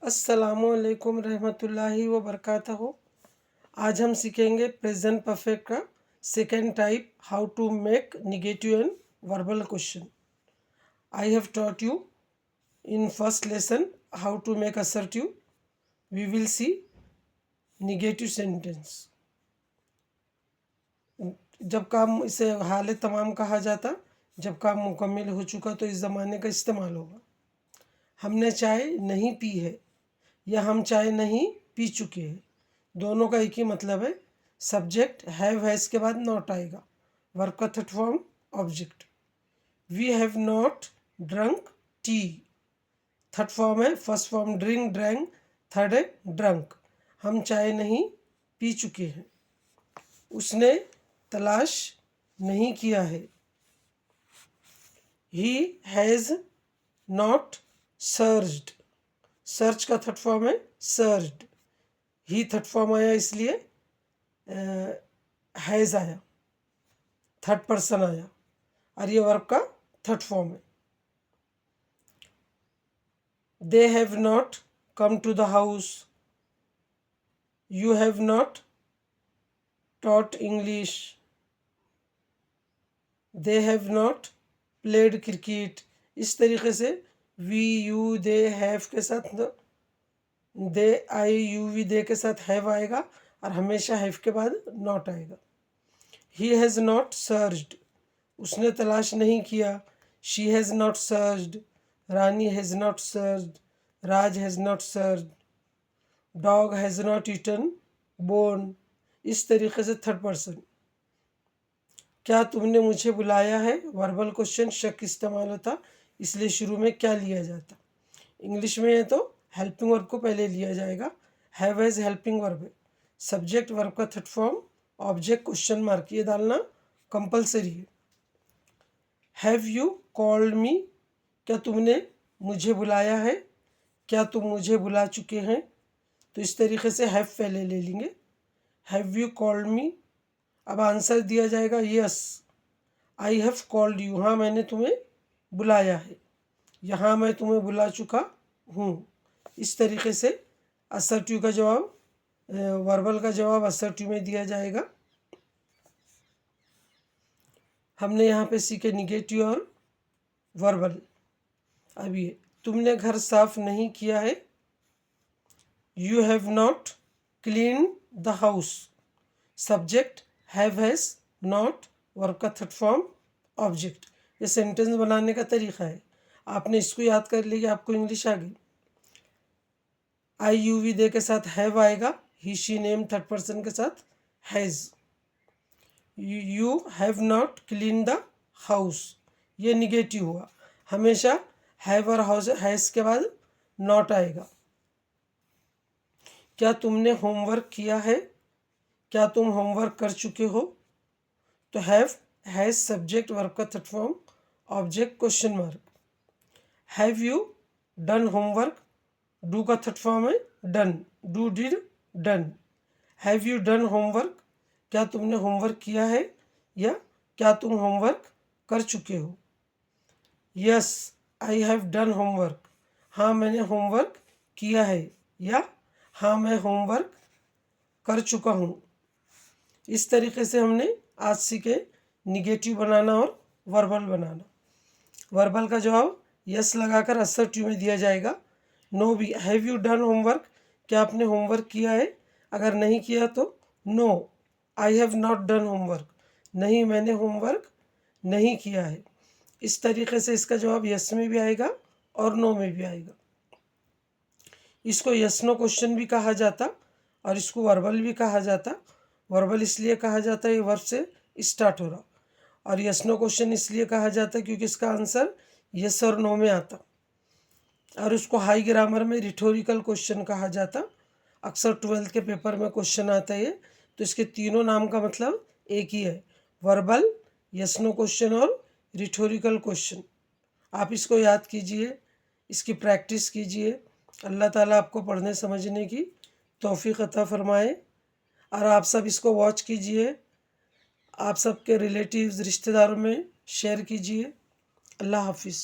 अस्सलामुअलैकुम रहमतुल्लाहि व बरकातहू। आज हम सीखेंगे प्रेजेंट परफेक्ट का second type, how to make negative and verbal question. I have taught you in first lesson how to make assertive. We will see negative sentence. जब काम इसे हाल तमाम कहा जाता, जब काम मुकम्मिल हो चुका तो इस ज़माने का इस्तेमाल होगा। हमने चाय नहीं पी है या हम चाय नहीं पी चुके हैं, दोनों का एक ही मतलब है। सब्जेक्ट हैव है, इसके बाद नॉट आएगा। वर्ब का third form object. We have not drunk tea, third form है। First form drink drank, third है ड्रंक। हम चाय नहीं पी चुके हैं। उसने तलाश नहीं किया है। He has not searched, search का थर्ड फॉर्म है सर्च्ड। ही थर्ड फॉर्म आया इसलिए हैज़ आया, थर्ड पर्सन आया, और ये वर्ब का थर्ड फॉर्म है। They have not come to the house. You have not taught English. They have not played cricket. इस तरीके से वी यू दे हैव के साथ दे आई यू वी दे के साथ हैव आएगा और हमेशा हैव के बाद नॉट आएगा। ही हैज़ नॉट सर्च्ड, उसने तलाश नहीं किया। She has not searched, Rani has not searched, Raj has not searched, dog has not eaten bone. इस तरीके से थर्ड पर्सन। क्या तुमने मुझे बुलाया है, वर्बल क्वेश्चन शक इस्तेमाल होता, इसलिए शुरू में क्या लिया जाता। इंग्लिश में है तो हेल्पिंग वर्ब को पहले लिया जाएगा। हैव एज हेल्पिंग वर्ब है। सब्जेक्ट वर्ब का third form object question mark, ये डालना कंपलसरी है। हैव यू कॉल्ड मी, क्या तुमने मुझे बुलाया है, क्या तुम मुझे बुला चुके हैं। तो इस तरीके से हैव पहले ले लेंगे। Have you called me. अब आंसर दिया जाएगा yes I have called you, हाँ मैंने तुम्हें बुलाया है, यहाँ मैं तुम्हें बुला चुका हूँ। इस तरीके से असर्टिव का जवाब, वर्बल का जवाब असर्टिव में दिया जाएगा। हमने यहाँ पे सीखे निगेटिव और वर्बल। अब ये तुमने घर साफ नहीं किया है। You have not clean the house. Subject have has not, verb का थर्ड फॉर्म ऑब्जेक्ट। ये सेंटेंस बनाने का तरीका है। आपने इसको याद कर लिया, आपको इंग्लिश आ गई। आई यू वी दे के साथ हैव आएगा। ही शी नेम थर्ड पर्सन के साथ has. You have not clean the house, ये निगेटिव हुआ। हमेशा हैव और हाउस हैज़ के बाद नॉट आएगा। क्या तुमने होमवर्क किया है, क्या तुम होमवर्क कर चुके हो। तो हैव हैज़ सब्जेक्ट वर्ब का third form object question mark. Have you done homework, do का थर्ड फॉर्म है done, do did done. Have you done homework, क्या तुमने होमवर्क किया है या क्या तुम होमवर्क कर चुके हो। Yes I have done homework, हाँ मैंने होमवर्क किया है या हाँ मैं होमवर्क कर चुका हूँ। इस तरीके से हमने आज सीखे निगेटिव बनाना और वर्बल बनाना। वर्बल का जवाब यस लगाकर असर्टिव में दिया जाएगा। नो भी। हैव यू डन होमवर्क, क्या आपने होमवर्क किया है, अगर नहीं किया तो no I have not done homework, नहीं मैंने होमवर्क नहीं किया है। इस तरीके से इसका जवाब यस में भी आएगा और नो में भी आएगा। इसको यस नो क्वेश्चन भी कहा जाता और इसको वर्बल भी कहा जाता। वर्बल इसलिए कहा जाता है ये वर्ब से स्टार्ट हो रहा, और यस नो क्वेश्चन इसलिए कहा जाता है क्योंकि इसका आंसर यस और नो में आता, और उसको हाई ग्रामर में रिटोरिकल क्वेश्चन कहा जाता। अक्सर 12th के पेपर में क्वेश्चन आता है। तो इसके तीनों नाम का मतलब एक ही है, वर्बल, यस नो क्वेश्चन और रिटोरिकल क्वेश्चन। आप इसको याद कीजिए, इसकी प्रैक्टिस कीजिए। अल्लाह ताला आपको पढ़ने समझने की तौफीक अता फरमाए। और आप सब इसको वॉच कीजिए, आप सबके रिलेटिव्स रिश्तेदारों में शेयर कीजिए। अल्लाह हाफिज़।